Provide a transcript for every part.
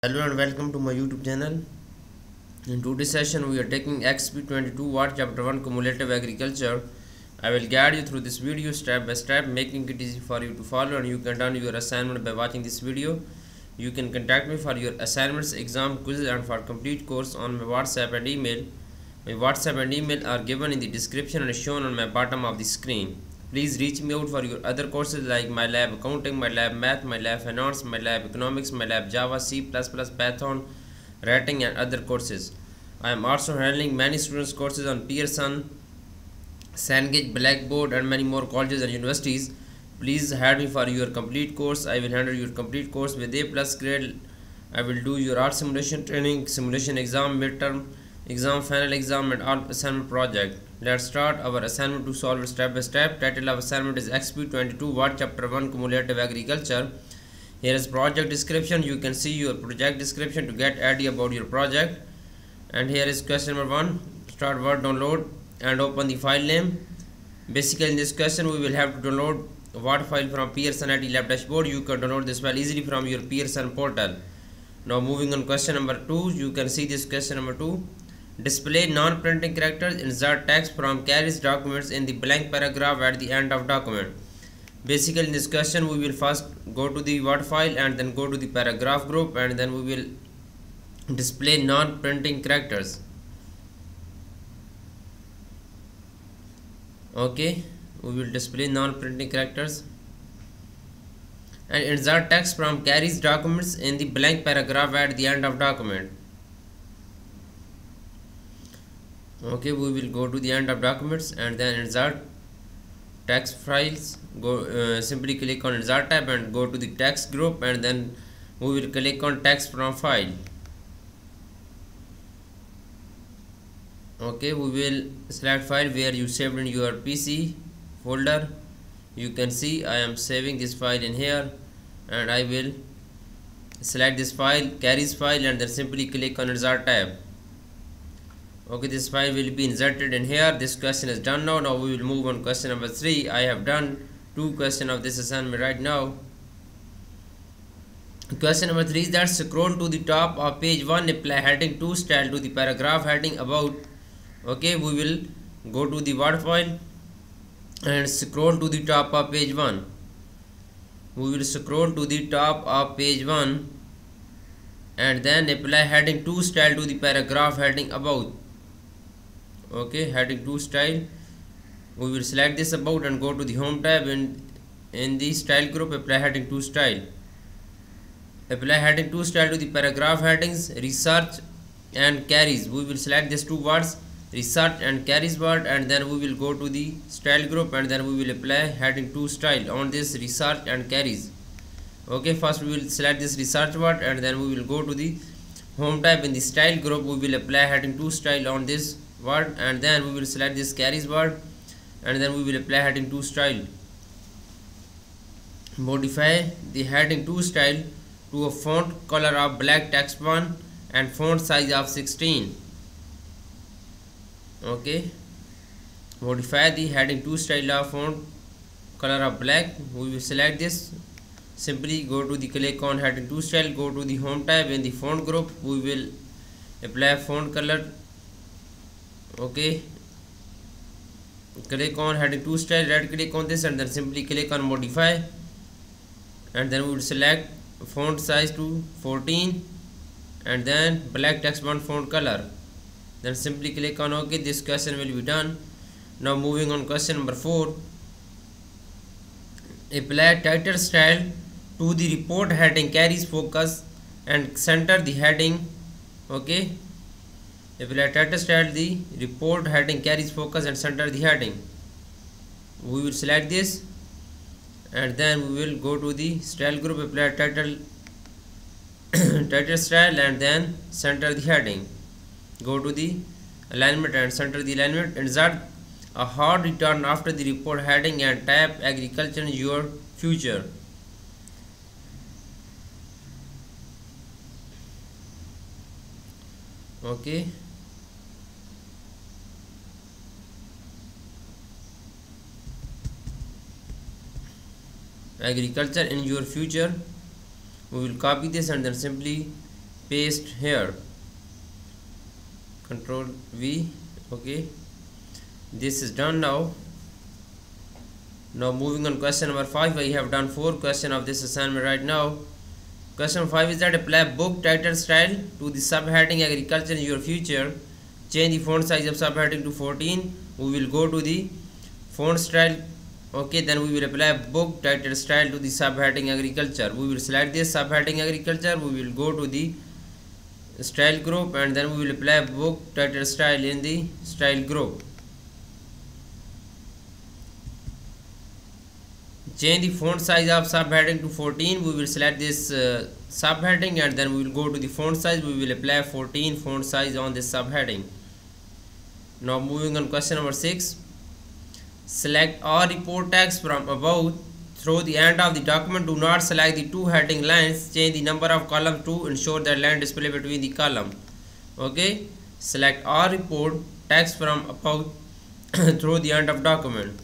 Hello and welcome to my YouTube channel. In today's session, we are taking XP22 Watt Chapter 1 Cumulative Agriculture. I will guide you through this video step by step, making it easy for you to follow, and you can done your assignment by watching this video. You can contact me for your assignments, exam, quizzes, and for complete course on my WhatsApp and email. My WhatsApp and email are given in the description and shown on my bottom of the screen. Please reach me out for your other courses like MyLab Accounting, MyLab Math, MyLab Finance, MyLab Economics, MyLab Java, C++, Python, Writing and other courses. I am also handling many students courses on Pearson, Cengage, Blackboard and many more colleges and universities. Please add me for your complete course. I will handle your complete course with A+ grade. I will do your art simulation training, simulation exam, midterm exam, final exam and all assignment project. Let's start our assignment to solve it step by step. Title of assignment is XP22 Watt Chapter 1 Cumulative Agriculture. Here is project description. You can see your project description to get idea about your project. And here is question number 1. Start Word download and open the file name. Basically in this question we will have to download a Word file from Pearson IT Lab dashboard. You can download this file easily from your Pearson portal. Now moving on question number 2. You can see this question number 2. Display non-printing characters, insert text from carries documents in the blank paragraph at the end of document. Basically in this question we will first go to the Word file and then go to the paragraph group and then we will display non-printing characters. Okay, we will display non-printing characters and insert text from carries documents in the blank paragraph at the end of document. Okay, we will go to the end of documents and then insert text files. Simply click on insert tab and go to the text group and then we will click on text from file. Okay, we will select file where you saved in your PC folder. You can see I am saving this file in here and I will select this file, carries file, and then simply click on insert tab. Okay, this file will be inserted in here. This question is done now. Now we will move on question number 3. I have done 2 questions of this assignment right now. Question number 3 is that scroll to the top of page 1, apply heading 2 style to the paragraph heading about. Okay, we will go to the Word file and scroll to the top of page 1. We will scroll to the top of page 1 and then apply heading 2 style to the paragraph heading about. Okay, heading 2 style. We will select this about and go to the home tab and in the style group apply heading 2 style. Apply heading 2 style to the paragraph headings research and carries. We will select these 2 words, research and carries word, and then we will go to the style group and then we will apply heading 2 style on this research and carries. Okay, first we will select this research word and then we will go to the home tab. In the style group we will apply heading 2 style on this word and then we will select this carries word and then we will apply heading 2 style. Modify the heading 2 style to a font color of black text 1 and font size of 16. Okay, modify the heading 2 style of font color of black. We will select this. Simply go to the click on heading 2 style, go to the home tab. In the font group we will apply font color. Okay, click on heading 2 style, right click on this and then simply click on modify and then we will select font size to 14 and then black text 1 font color. Then simply click on OK. This question will be done. Now moving on question number 4. Apply title style to the report heading carries focus and center the heading. Okay, apply title style the report heading carries focus and center the heading. We will select this and then we will go to the style group, apply title title style and then center the heading. Go to the alignment and center the alignment. Insert a hard return after the report heading and type agriculture in your future. Okay, agriculture in your future. We will copy this and then simply paste here, Control V. Okay, this is done now. Now moving on question number 5. I have done 4 questions of this assignment right now. Question 5 is that apply book title style to the subheading agriculture in your future. Change the font size of subheading to 14. We will go to the font style. Okay, then we will apply book title style to the subheading agriculture. We will select this subheading agriculture. We will go to the style group and then we will apply book title style in the style group. Change the font size of subheading to 14. We will select this subheading and then we will go to the font size. We will apply 14 font size on this subheading. Now moving on question number 6. Select all report text from above through the end of the document. Do not select the 2 heading lines. Change the number of columns to ensure that line display between the column. Okay, select all report text from above through the end of document.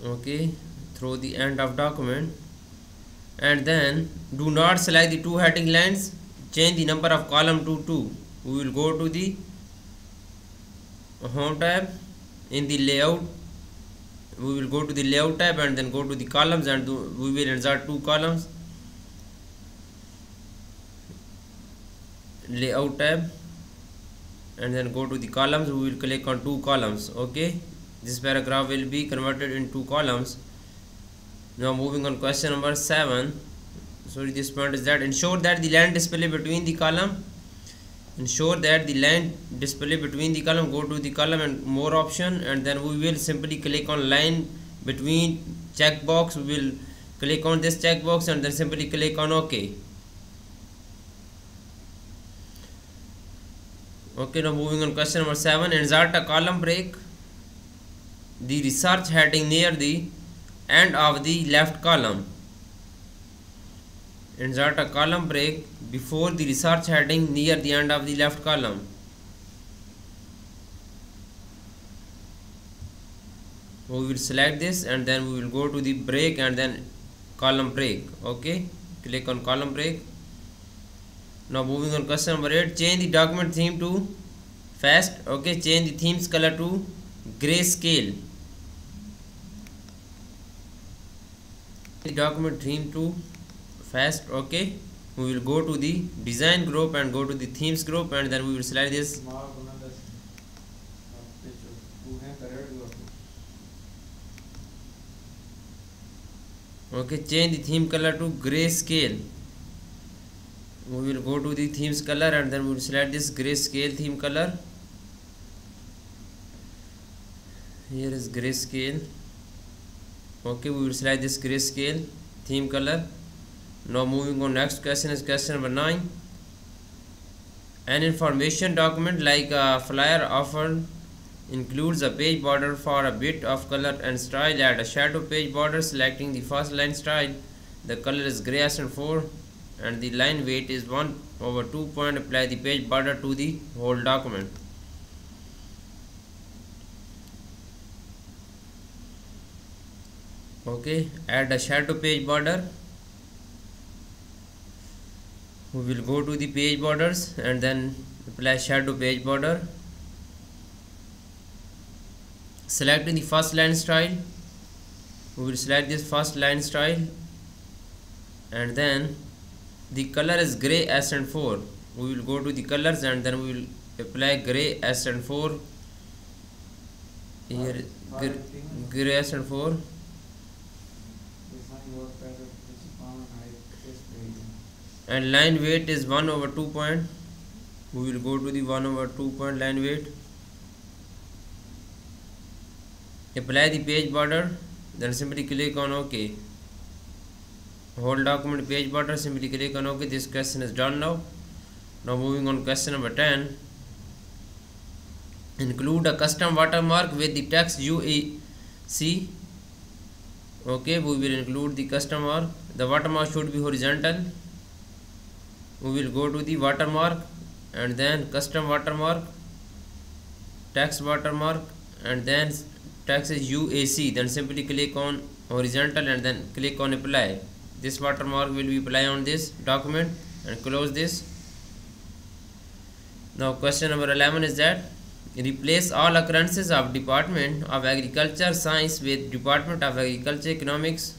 Okay, through the end of document, and then do not select the 2 heading lines. Change the number of column to 2. We will go to the home tab. In the layout, we will go to the layout tab and then go to the columns and we will insert 2 columns. Layout tab and then go to the columns. We will click on 2 columns. Okay, this paragraph will be converted into 2 columns. Now moving on question number 7. Sorry, this point is that ensure that the line display between the column. Ensure that the line display between the column. Go to the column and more option and then we will simply click on line between checkbox. We will click on this checkbox and then simply click on OK. Okay, now moving on question number 7. Insert a column break the research heading near the end of the left column. Insert a column break before the research heading near the end of the left column. We will select this and then we will go to the break and then column break. Okay, click on column break. Now moving on question number 8. Change the document theme to fast. Okay, change the theme's color to grayscale. The document theme to fast. Okay, we will go to the design group and go to the themes group and then we will select this. Okay, change the theme color to grayscale. We will go to the themes color and then we will select this grayscale theme color. Here is grayscale. Okay, we will select this grayscale theme color. Now moving on, next question is question number 9. An information document like a flyer often includes a page border for a bit of color and style. Add a shadow page border selecting the first line style. The color is gray accent 4 and the line weight is 1/2 point. Apply the page border to the whole document. Okay, add a shadow page border. We will go to the page borders and then apply shadow page border. Select the first line style. We will select this first line style and then the color is gray accent 4. We will go to the colors and then we will apply gray accent 4. Here gray accent 4. And line weight is 1/2 point. We will go to the 1/2 point line weight. Apply the page border, then simply click on OK. Whole document page border, simply click on OK. This question is done now. Now moving on, question number 10. Include a custom watermark with the text UAC. Okay, we will include the custom mark. The watermark should be horizontal. We will go to the watermark and then custom watermark, text watermark, and then text is UAC. Then simply click on horizontal and then click on apply. This watermark will be applied on this document and close this. Now question number 11 is that replace all occurrences of Department of Agriculture Science with Department of Agriculture Economics.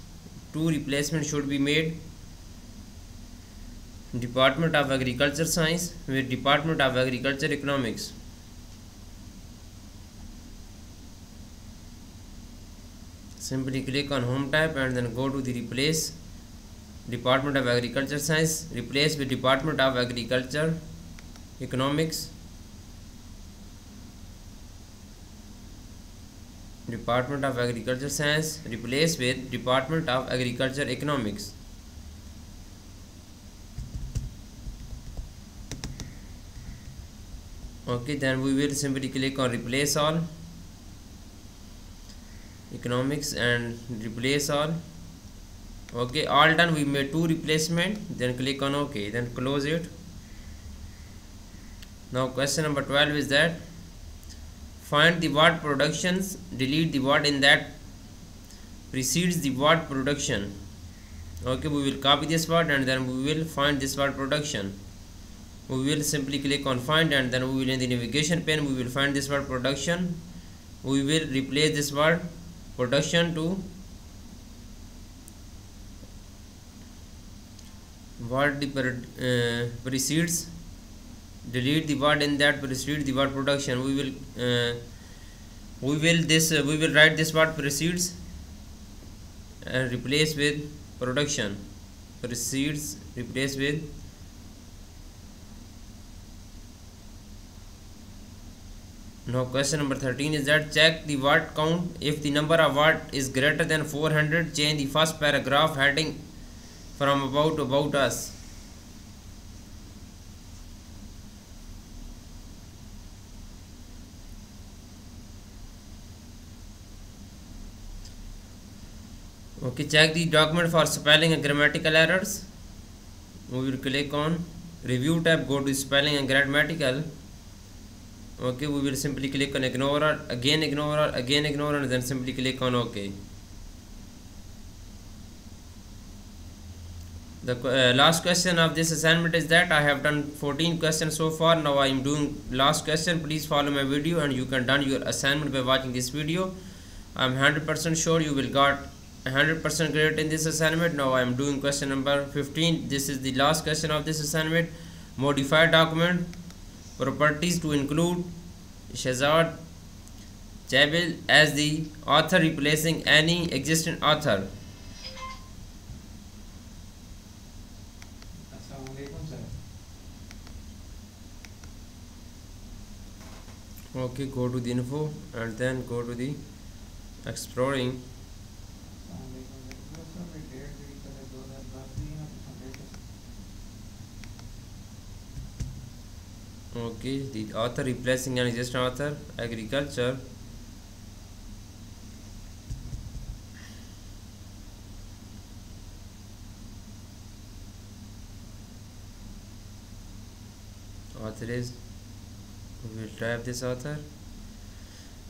Two replacements should be made. Department of Agriculture Science with Department of Agriculture Economics. Simply click on Home tab and then go to the replace Department of Agriculture Science, replace with Department of Agriculture Economics. Department of Agriculture Science replace with Department of Agriculture Economics. Okay, then we will simply click on replace all economics and replace all. Okay, all done. We made two replacement, then click on OK, then close it. Now question number 12 is that find the word productions, delete the word in that precedes the word production. Okay, we will copy this word and then we will find this word production. We will simply click on find and then we will in the navigation pane we will find this word production. We will replace this word production to word precedes, delete the word in that precedes the word production. We will write this word precedes and replace with production. Precedes replace with Now question number 13 is that check the word count. If the number of words is greater than 400, change the first paragraph heading from about to about us. Okay, check the document for spelling and grammatical errors. We will click on review tab, go to spelling and grammatical. Okay, we will simply click on ignore, again ignore, again ignore, and then simply click on OK. The last question of this assignment is that I have done 14 questions so far. Now I am doing last question. Please follow my video and you can done your assignment by watching this video. I am 100% sure you will got 100% grade in this assignment. Now I am doing question number 15. This is the last question of this assignment. Modify document properties to include Shehzad Chabil as the author, replacing any existing author. Okay, go to the info and then go to the exploring. Okay, the author replacing an existing author, agriculture. Author is, we will type this author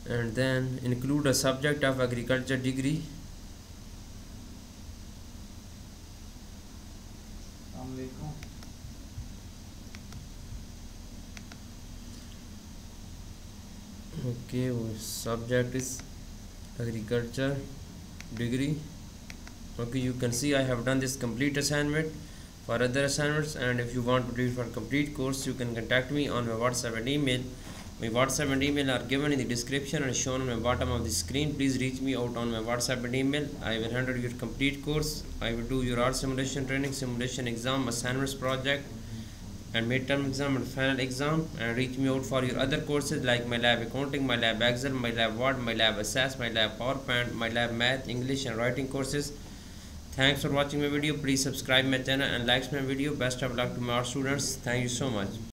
and then include a subject of agriculture degree. Okay, subject is agriculture degree. Okay, you can see I have done this complete assignment. For other assignments and if you want to do it for complete course, you can contact me on my WhatsApp and email. My WhatsApp and email are given in the description and shown on the bottom of the screen. Please reach me out on my WhatsApp and email. I will handle your complete course. I will do your art simulation training, simulation exam, assignments, project and midterm exam and final exam. And reach me out for your other courses like my lab accounting, my lab Excel, my lab Word, my lab assess, my lab PowerPoint, my lab math, English and writing courses. Thanks for watching my video. Please subscribe my channel and like my video. Best of luck to my students. Thank you so much.